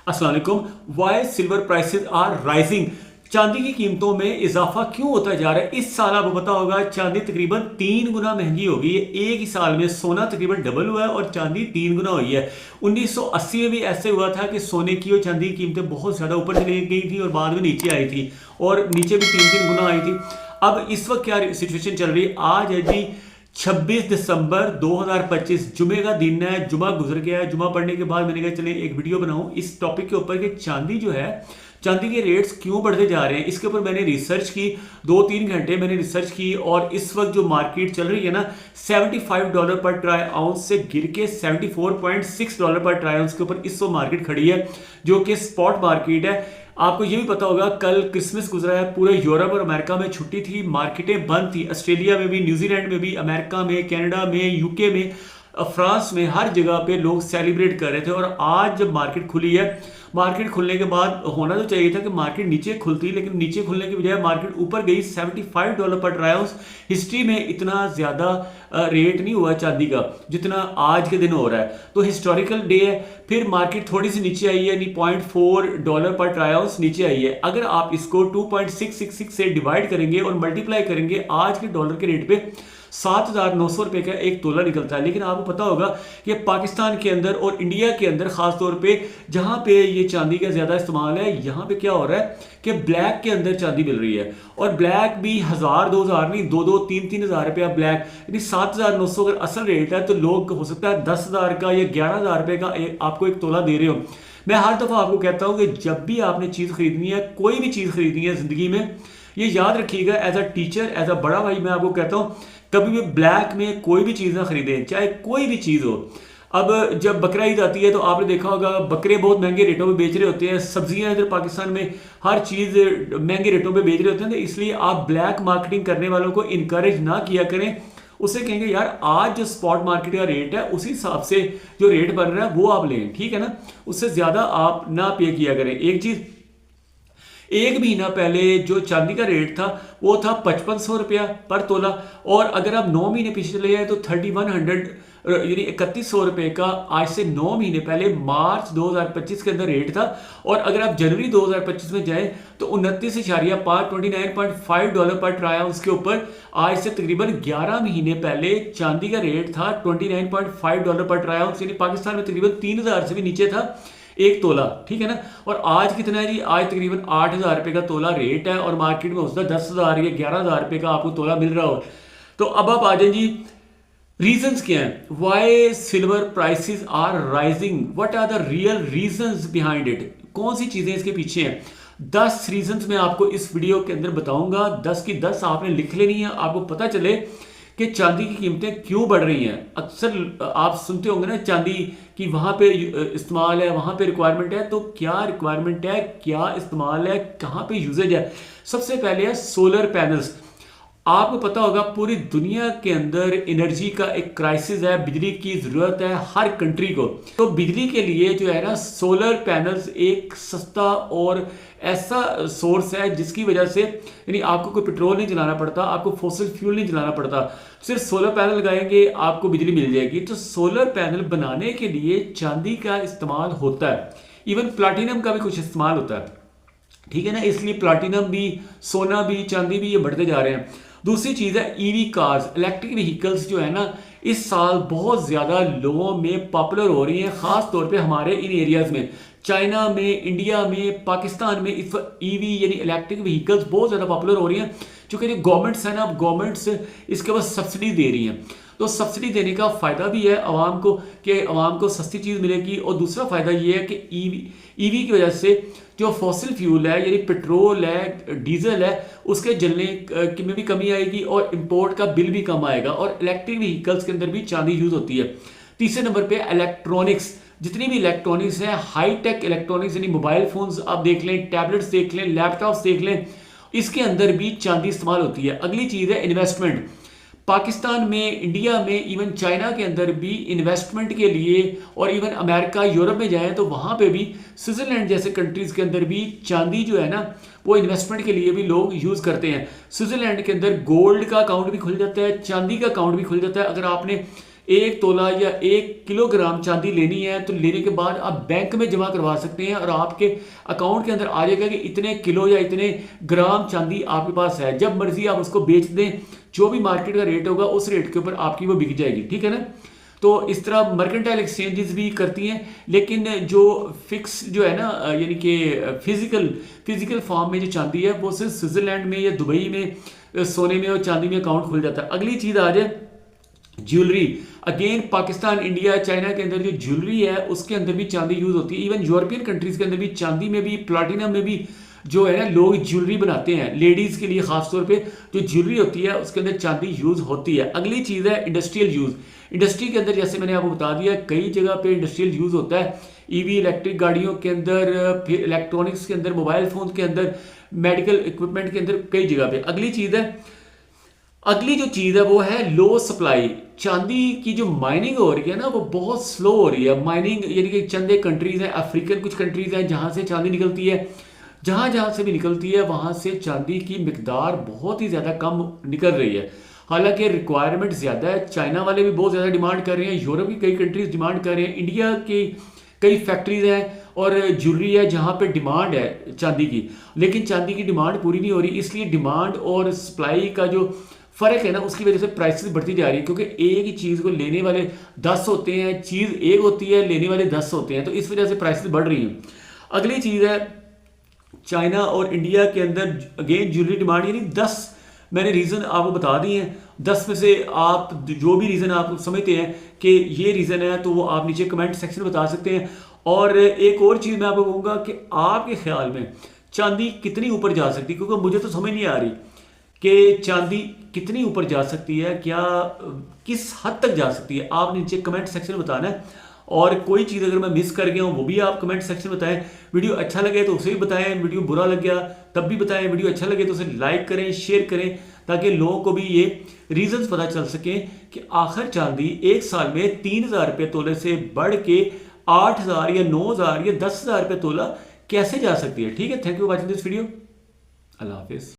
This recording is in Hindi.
अस्सलाम वालेकुम। Why silver prices are rising. चांदी की कीमतों में इजाफा क्यों होता जा रहा है? इस साल आपको पता होगा चांदी तकरीबन 3 गुना महंगी हो गई है। एक ही साल में सोना तकरीबन डबल हुआ है और चांदी 3 गुना हुई है। 1980 में भी ऐसे हुआ था कि सोने की और चांदी की कीमतें बहुत ज़्यादा ऊपर चली गई थी और बाद में नीचे आई थी और नीचे भी 3-3 गुना आई थी। अब इस वक्त क्या सिचुएशन चल रही है? आज है जी 26 दिसंबर 2025, जुमे का दिन है। जुमा गुजर गया है। जुमा पढ़ने के बाद मैंने कहा चले एक वीडियो बनाऊं इस टॉपिक के ऊपर कि चांदी जो है, चांदी के रेट्स क्यों बढ़ते जा रहे हैं। इसके ऊपर मैंने रिसर्च की, 2-3 घंटे मैंने रिसर्च की और इस वक्त जो मार्केट चल रही है ना, $75 पर ट्राई आउंस से गिर के $74.6 पर ट्राई आउंस के ऊपर इस वक्त मार्केट खड़ी है, जो कि स्पॉट मार्केट है। आपको ये भी पता होगा कल क्रिसमस गुजरा है, पूरे यूरोप और अमेरिका में छुट्टी थी, मार्केटें बंद थी। ऑस्ट्रेलिया में भी, न्यूजीलैंड में भी, अमेरिका में, कनाडा में, यूके में, फ्रांस में, हर जगह पे लोग सेलिब्रेट कर रहे थे। और आज जब मार्केट खुली है, मार्केट खुलने के बाद होना तो चाहिए था कि मार्केट नीचे खुलती, लेकिन नीचे खुलने की बजाय मार्केट ऊपर गई। $75 पर ट्राई आउंस। हिस्ट्री में इतना ज़्यादा रेट नहीं हुआ चांदी का जितना आज के दिन हो रहा है, तो हिस्टोरिकल डे है। फिर मार्केट थोड़ी सी नीचे आई है, यानी $0.4 पर ट्राई आउंस नीचे आई है। अगर आप इसको 2.666 से डिवाइड करेंगे और मल्टीप्लाई करेंगे, आज के डॉलर के रेट पे 7,900 रुपए का एक तोला निकलता है। लेकिन आपको पता होगा कि पाकिस्तान के अंदर और इंडिया के अंदर खास तौर पे जहां पे ये चांदी का ज्यादा इस्तेमाल है, यहां पे क्या हो रहा है कि ब्लैक के अंदर चांदी मिल रही है। और ब्लैक भी 1,000-2,000 नहीं, 2-2, 3-3 हज़ार रुपया ब्लैक, यानी 7,900 अगर असल रेट है तो लोग हो सकता है 10,000 का या 11,000 रुपए का आपको एक तोला दे रहे हो। मैं हर दफा आपको कहता हूं कि जब भी आपने चीज खरीदनी है, कोई भी चीज खरीदनी है जिंदगी में, ये याद रखिएगा, as a teacher, as a बड़ा भाई मैं आपको कहता हूं कभी भी ब्लैक में कोई भी चीज़ ना खरीदें, चाहे कोई भी चीज़ हो। अब जब बकरा ईद आती है तो आपने देखा होगा बकरे बहुत महंगे रेटों पे बेच रहे होते हैं। सब्जियां इधर पाकिस्तान में हर चीज़ महंगे रेटों पे बेच रहे होते हैं, तो इसलिए आप ब्लैक मार्केटिंग करने वालों को इनकरेज ना किया करें। उससे कहेंगे यार आज जो स्पॉट मार्केट का रेट है उसी हिसाब से जो रेट बन रहा है वो आप लें, ठीक है ना, उससे ज़्यादा आप ना पे किया करें। एक चीज़, एक महीना पहले जो चांदी का रेट था वो था 5500 रुपया पर तोला, और अगर आप 9 महीने पीछे चले जाए तो 3100 यानी 3100 रुपए का आज से 9 महीने पहले मार्च 2025 के अंदर रेट था। और अगर आप जनवरी 2025 में जाएं तो 29.5 पर ट्राई आउंस के ऊपर आज से तकरीबन 11 महीने पहले चांदी का रेट था $29.5 पर ट्राई आउंस, यानी पाकिस्तान में तकरीबन 3,000 से भी नीचे था एक तोला, ठीक है ना। और आज कितना है जी? आज तकरीबन 8,000 रुपए का तोला रेट है और मार्केट में हो सकता है 10,000 या 11,000 रुपए का आपको तोला मिल रहा हो। तो अब आप आ जाए जी, रीजंस क्या हैं? Why silver prices are rising, what are the real reasons behind it? कौन सी चीजें इसके पीछे हैं? 10 रीजंस मैं आपको इस वीडियो के अंदर बताऊंगा। 10 की 10 आपने लिख लेनी है, आपको पता चले कि चांदी की कीमतें क्यों बढ़ रही हैं। अक्सर आप सुनते होंगे ना चांदी की वहाँ पे इस्तेमाल है, वहाँ पे रिक्वायरमेंट है। तो क्या रिक्वायरमेंट है, क्या इस्तेमाल है, कहाँ पे यूजेज है? सबसे पहले है सोलर पैनल्स। आपको पता होगा पूरी दुनिया के अंदर एनर्जी का एक क्राइसिस है, बिजली की ज़रूरत है हर कंट्री को। तो बिजली के लिए जो है ना, सोलर पैनल्स एक सस्ता और ऐसा सोर्स है जिसकी वजह से यानी आपको कोई पेट्रोल नहीं जलाना पड़ता, आपको फॉसिल फ्यूल नहीं जलाना पड़ता, सिर्फ सोलर पैनल लगाएंगे आपको बिजली मिल जाएगी। तो सोलर पैनल बनाने के लिए चांदी का इस्तेमाल होता है, इवन प्लाटिनम का भी कुछ इस्तेमाल होता है, ठीक है ना। इसलिए प्लाटिनम भी, सोना भी, चांदी भी ये बढ़ते जा रहे हैं। दूसरी चीज़ है ईवी कार्स, इलेक्ट्रिक व्हीकल्स जो है ना, इस साल बहुत ज़्यादा लोगों में पॉपुलर हो रही हैं, ख़ास तौर पे हमारे इन एरियाज़ में, चाइना में, इंडिया में, पाकिस्तान में इस वक्त ईवी यानी इलेक्ट्रिक व्हीकल्स बहुत ज़्यादा पॉपुलर हो रही हैं। चूँकि जो गवर्नमेंट्स हैं ना, अब गवर्नमेंट्स इसके बाद सब्सिडी दे रही हैं, तो सब्सिडी देने का फ़ायदा भी है आवाम को कि आवाम को सस्ती चीज़ मिलेगी। और दूसरा फ़ायदा ये है कि ईवी की वजह से जो फॉसिल फ्यूल है यानी पेट्रोल है, डीजल है, उसके जलने में भी कमी आएगी और इंपोर्ट का बिल भी कम आएगा। और इलेक्ट्रिक व्हीकल्स के अंदर भी चांदी यूज़ होती है। तीसरे नंबर पे इलेक्ट्रॉनिक्स, जितनी भी इलेक्ट्रॉनिक्स है, हाई टेक इलेक्ट्रॉनिक्स यानी मोबाइल फोन्स आप देख लें, टैबलेट्स देख लें, लैपटॉप्स देख लें, इसके अंदर भी चांदी इस्तेमाल होती है। अगली चीज़ है इन्वेस्टमेंट। पाकिस्तान में, इंडिया में, इवन चाइना के अंदर भी इन्वेस्टमेंट के लिए, और इवन अमेरिका, यूरोप में जाएं तो वहाँ पे भी, स्विट्जरलैंड जैसे कंट्रीज़ के अंदर भी चांदी जो है ना वो इन्वेस्टमेंट के लिए भी लोग यूज़ करते हैं। स्विट्जरलैंड के अंदर गोल्ड का अकाउंट भी खुल जाता है, चांदी का अकाउंट भी खुल जाता है। अगर आपने 1 तोला या 1 किलोग्राम चांदी लेनी है तो लेने के बाद आप बैंक में जमा करवा सकते हैं और आपके अकाउंट के अंदर आ जाएगा कि इतने किलो या इतने ग्राम चांदी आपके पास है। जब मर्जी आप उसको बेच दें, जो भी मार्केट का रेट होगा उस रेट के ऊपर आपकी वो बिक जाएगी, ठीक है ना। तो इस तरह मर्केंटाइल एक्सचेंजेस भी करती हैं, लेकिन जो फिक्स जो है ना यानी कि फिजिकल फॉर्म में जो चांदी है वो सिर्फ स्विट्जरलैंड में या दुबई में सोने में और चांदी में अकाउंट खुल जाता है। अगली चीज़ आ जाए jewellery. Again Pakistan, India, China के अंदर जो ज्वेलरी है उसके अंदर भी चांदी यूज़ होती है। इवन यूरोपियन कंट्रीज़ के अंदर भी चांदी में भी, प्लाटिनम में भी जो है ना लोग ज्वेलरी बनाते हैं। लेडीज़ के लिए खासतौर पे जो ज्वेलरी होती है उसके अंदर चांदी यूज़ होती है। अगली चीज़ है इंडस्ट्रियल यूज़। इंडस्ट्री के अंदर जैसे मैंने आपको बता दिया कई जगह पे इंडस्ट्रियल यूज़ होता है। ईवी इलेक्ट्रिक गाड़ियों के अंदर, फिर इलेक्ट्रॉनिक्स के अंदर, मोबाइल फ़ोन के अंदर, मेडिकल इक्विपमेंट के अंदर, कई जगह पे। अगली जो चीज़ है वो है लो सप्लाई। चांदी की जो माइनिंग हो रही है ना वो बहुत स्लो हो रही है। माइनिंग यानी कि चंद एक कंट्रीज़ हैं, अफ्रीकन कुछ कंट्रीज़ हैं जहाँ से चांदी निकलती है। जहाँ से भी निकलती है वहाँ से चांदी की मिकदार बहुत ही ज़्यादा कम निकल रही है। हालांकि रिक्वायरमेंट ज़्यादा है, चाइना वाले भी बहुत ज़्यादा डिमांड कर रहे हैं, यूरोप की कई कंट्रीज डिमांड कर रहे हैं, इंडिया की कई फैक्ट्रीज हैं और ज्वेलरी है जहाँ पे डिमांड है चांदी की, लेकिन चांदी की डिमांड पूरी नहीं हो रही। इसलिए डिमांड और सप्लाई का जो फ़र्क है ना उसकी वजह से प्राइसेस बढ़ती जा रही है, क्योंकि एक ही चीज़ को लेने वाले 10 होते हैं, चीज़ एक होती है, लेने वाले 10 होते हैं, तो इस वजह से प्राइसेस बढ़ रही हैं। अगली चीज़ है चाइना और इंडिया के अंदर अगेन ज्वेलरी डिमांड, यानी 10 मैंने रीज़न आपको बता दिए हैं। 10 में से आप जो भी रीज़न आप समझते हैं कि ये रीज़न है तो वो आप नीचे कमेंट सेक्शन में बता सकते हैं। और एक और चीज़ मैं आपको कहूँगा कि आपके ख्याल में चांदी कितनी ऊपर जा सकती है, क्योंकि मुझे तो समझ नहीं आ रही कि चांदी कितनी ऊपर जा सकती है, क्या किस हद तक जा सकती है। आप नीचे कमेंट सेक्शन में बताना है। और कोई चीज़ अगर मैं मिस कर गया हूँ वो भी आप कमेंट सेक्शन में बताएं। वीडियो अच्छा लगे तो उसे भी बताएं, वीडियो बुरा लग गया तब भी बताएं। वीडियो अच्छा लगे तो उसे लाइक करें, शेयर करें, ताकि लोगों को भी ये रीजंस पता चल सकें कि आखिर चांदी एक साल में 3,000 रुपये तोले से बढ़ के 8,000 या 9,000 या 10,000 रुपये तोला कैसे जा सकती है। ठीक है, thank you for watching this video. अल्लाह हाफिज़।